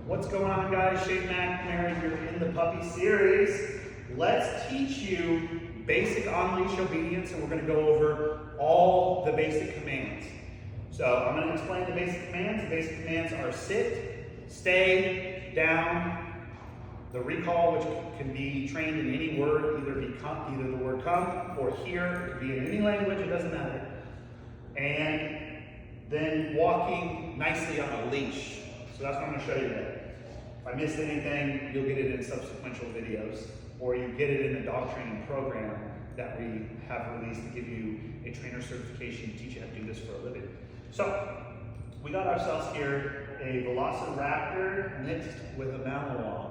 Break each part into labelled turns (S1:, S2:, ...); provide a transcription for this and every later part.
S1: What's going on, guys? Shane McNary here in the puppy series. Let's teach you basic on-leash obedience, and we're going to go over all the basic commands. So I'm going to explain the basic commands. The basic commands are sit, stay, down, the recall, which can be trained in any word, either the word come or here. It can be in any language, it doesn't matter. And then walking nicely on a leash. So that's what I'm going to show you today. If I missed anything, you'll get it in subsequent videos, or you get it in the dog training program that we have released to give you a trainer certification to teach you how to do this for a living. So we got ourselves here a Velociraptor mixed with a Malinois.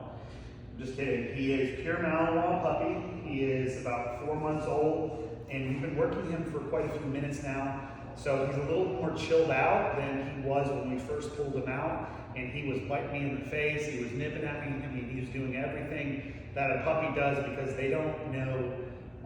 S1: Just kidding. He is pure Malinois puppy. He is about 4 months old, and we've been working him for quite a few minutes now. So he's a little more chilled out than he was when we first pulled him out, and he was biting me in the face, he was nipping at me. I mean, he was doing everything that a puppy does because they don't know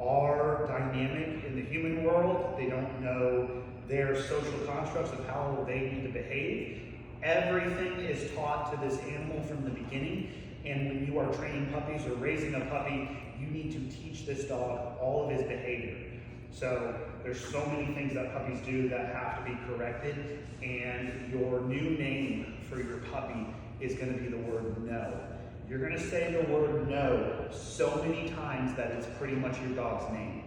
S1: our dynamic in the human world. They don't know their social constructs of how they need to behave. Everything is taught to this animal from the beginning, and when you are training puppies or raising a puppy, you need to teach this dog all of his behavior. So there's so many things that puppies do that have to be corrected, and your new name for your puppy is going to be the word no. You're going to say the word no so many times that it's pretty much your dog's name.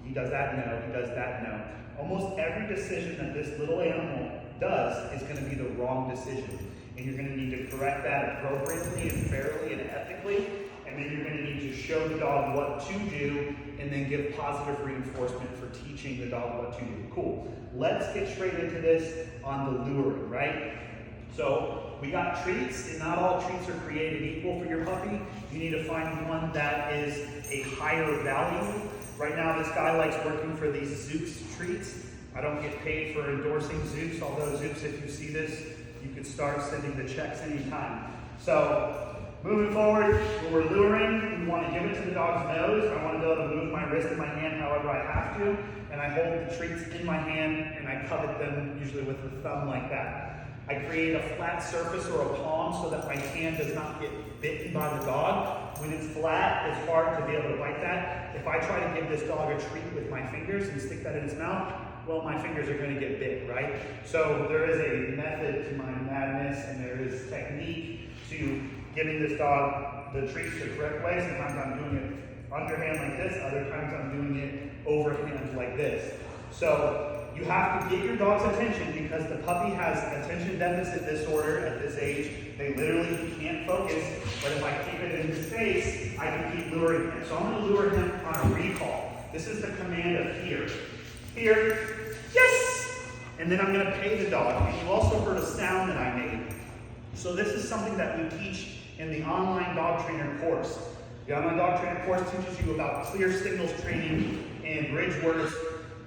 S1: He does that no, he does that no. Almost every decision that this little animal does is going to be the wrong decision, and you're going to need to correct that appropriately and fairly and ethically. And then you're going to need to show the dog what to do, and then give positive reinforcement for teaching the dog what to do. Cool. Let's get straight into this on the luring, right? So we got treats, and not all treats are created equal for your puppy. You need to find one that is a higher value. Right now, this guy likes working for these Zooks treats. I don't get paid for endorsing Zooks, although Zooks, if you see this, you could start sending the checks anytime. So moving forward, when we're luring, we want to give it to the dog's nose. I want to be able to move my wrist and my hand however I have to, and I hold the treats in my hand and I covet them, usually with the thumb like that. I create a flat surface or a palm so that my hand does not get bitten by the dog. When it's flat, it's hard to be able to bite that. If I try to give this dog a treat with my fingers and stick that in his mouth, well, my fingers are going to get bit, right? So there is a method to my madness, and there is technique to giving this dog the treats the correct way. Sometimes I'm doing it underhand like this, other times I'm doing it overhand like this. So you have to get your dog's attention, because the puppy has attention deficit disorder at this age. They literally can't focus, but if I keep it in his face, I can keep luring him. So I'm going to lure him on a recall. This is the command of here. Here, yes! And then I'm going to pay the dog. And you also heard a sound that I made. So this is something that we teach in the online dog trainer course. The online dog trainer course teaches you about clear signals training and bridge words,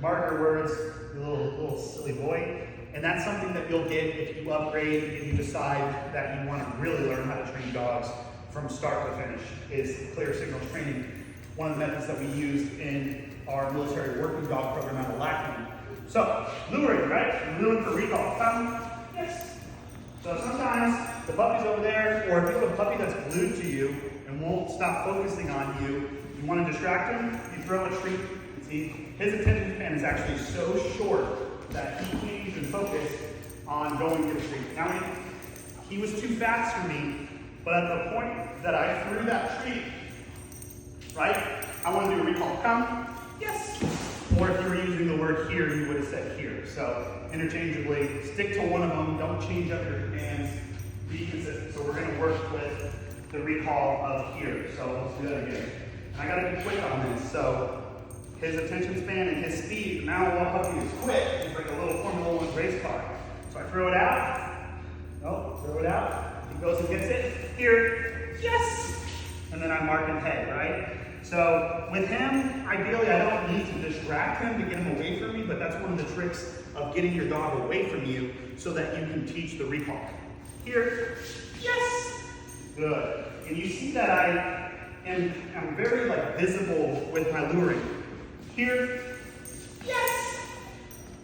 S1: marker words, you little silly boy. And that's something that you'll get if you upgrade and you decide that you want to really learn how to train dogs from start to finish, is clear signals training. One of the methods that we used in our military working dog program out of Lackman. So, luring, right? I'm luring for recall. Come, yes. So sometimes the puppy's over there, or if you have a puppy that's glued to you and won't stop focusing on you, you want to distract him, you throw a treat. See, his attention span is actually so short that he can't even focus on going to the treat. Now, he was too fast for me, but at the point that I threw that treat, right, I want to do a recall. Come, yes. Or if you were using the word here, you would have said here. So interchangeably, stick to one of them. Don't change up your commands. Be consistent. So we're going to work with the recall of here. So let's do that again. And I got to be quick on this. So his attention span and his speed, now while puppy is quick, he's like a little Formula 1 race car. So I throw it out. No, throw it out. He goes and gets it. Here, yes. And then I mark him head, right? So with him, ideally I don't need to distract him to get him away from me, but that's one of the tricks of getting your dog away from you so that you can teach the recall. Here, yes, good. And you see that I'm very visible with my luring. Here, yes,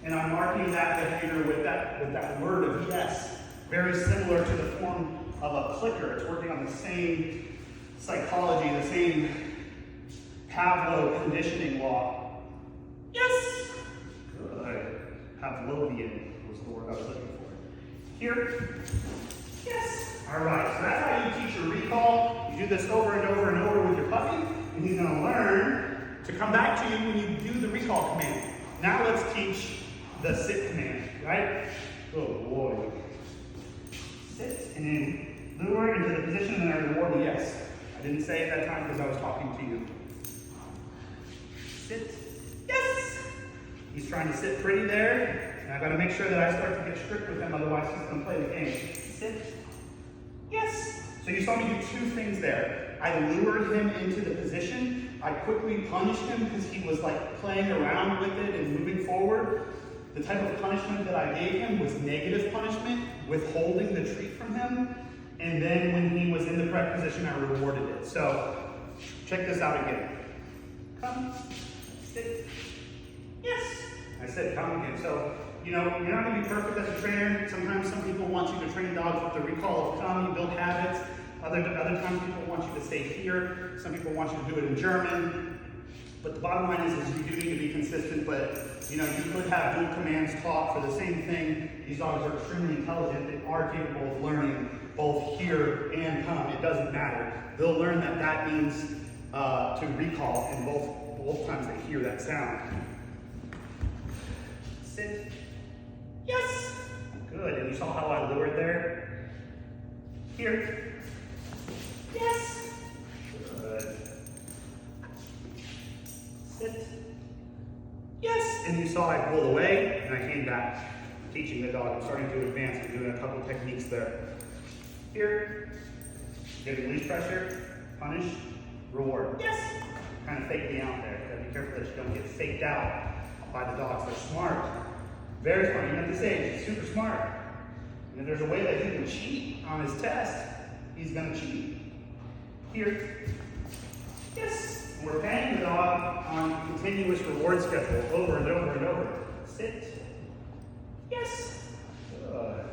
S1: and I'm marking that behavior with that word of yes, very similar to the form of a clicker. It's working on the same psychology, the same Pavlov conditioning law. Yes! Good. Pavlovian was the word I was looking for. Here. Yes! All right, so that's how you teach your recall. You do this over and over and over with your puppy, and he's going to learn to come back to you when you do the recall command. Now let's teach the sit command, right? Oh boy. Sit and then lure into the position and then I reward the yes. I didn't say it that time because I was talking to you. Sit. Yes! He's trying to sit pretty there, and I've got to make sure that I start to get strict with him, otherwise he's going to play the game. Sit. Yes! So you saw me do two things there. I lured him into the position. I quickly punished him because he was like playing around with it and moving forward. The type of punishment that I gave him was negative punishment, withholding the treat from him. And then when he was in the correct position, I rewarded it. So check this out again. Come, sit. Yes! I said come again. So, you know, you're not going to be perfect as a trainer. Sometimes some people want you to train dogs with the recall of come, you build habits. Other times people want you to stay here. Some people want you to do it in German. But the bottom line is you do need to be consistent, but you know, you could have dual commands taught for the same thing. These dogs are extremely intelligent. They are capable of learning both here and come. It doesn't matter. They'll learn that that means to recall, and both times they hear that sound. Sit. Yes! Good, and you saw how I lured there? Here. Yes! Good. Sit. Yes! And you saw I pulled away, and I came back. Teaching the dog. I'm starting to advance. I'm doing a couple techniques there. Here. Give leash pressure. Punish. Reward. Yes! Kind of fake me out there. You gotta be careful that you don't get faked out by the dogs. They're smart. Very smart. Even at this age, he's super smart. And if there's a way that he can cheat on his test, he's gonna cheat. Here. Yes. We're paying the dog on a continuous reward schedule over and over and over. Sit. Yes. Good.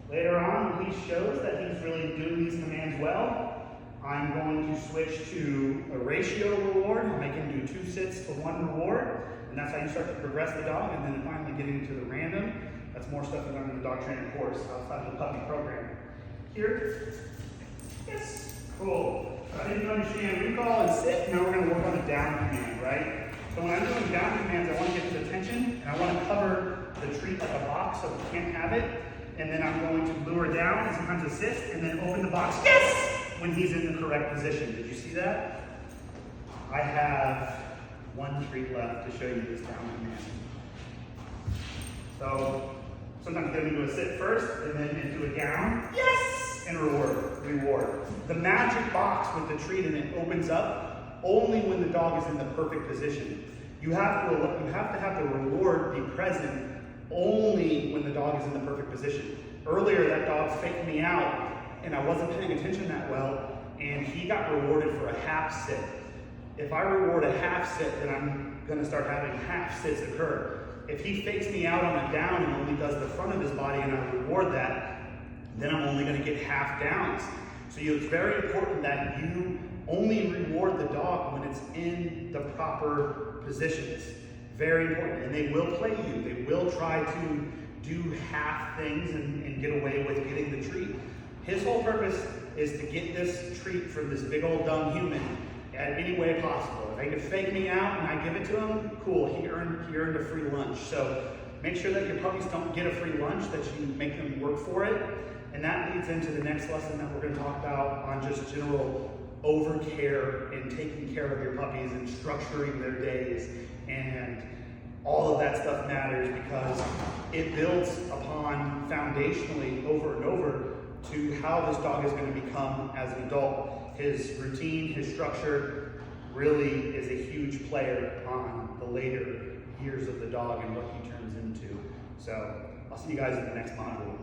S1: Later on, when he shows that he's really doing these commands well, I'm going to switch to a ratio reward. I can do 2 sits for 1 reward. And that's how you start to progress the dog. And then finally getting into the random. That's more stuff we learn in the dog training course outside of the puppy program. Here. Yes. Cool. So I didn't understand recall and sit. Now we're going to work on the down command, right? So when I'm doing down commands, I want to get his attention, and I want to cover the treat like a box so he can't have it. And then I'm going to lure down and sometimes assist, and then open the box. Yes! When he's in the correct position. Did you see that? I have 1 treat left to show you this down command. So sometimes get him into a sit first, and then into a down. Yes! And reward. The magic box with the treat in it opens up only when the dog is in the perfect position. You have to have the reward be present only when the dog is in the perfect position. Earlier, that dog faked me out, and I wasn't paying attention that well, and he got rewarded for a half sit. If I reward a half sit, then I'm going to start having half sits occur. If he fakes me out on a down and only does the front of his body and I reward that, then I'm only going to get half downs. So it's very important that you only reward the dog when it's in the proper positions. Very important. And they will play you. They will try to do half things and get away with getting the treat. His whole purpose is to get this treat from this big old dumb human at any way possible. If they can fake me out and I give it to him, cool, he earned a free lunch. So make sure that your puppies don't get a free lunch, that you make them work for it. And that leads into the next lesson that we're going to talk about on just general overcare and taking care of your puppies and structuring their days. And all of that stuff matters because it builds upon foundationally over and over to how this dog is going to become as an adult. His routine, his structure really is a huge player on the later years of the dog and what he turns into. So I'll see you guys in the next module.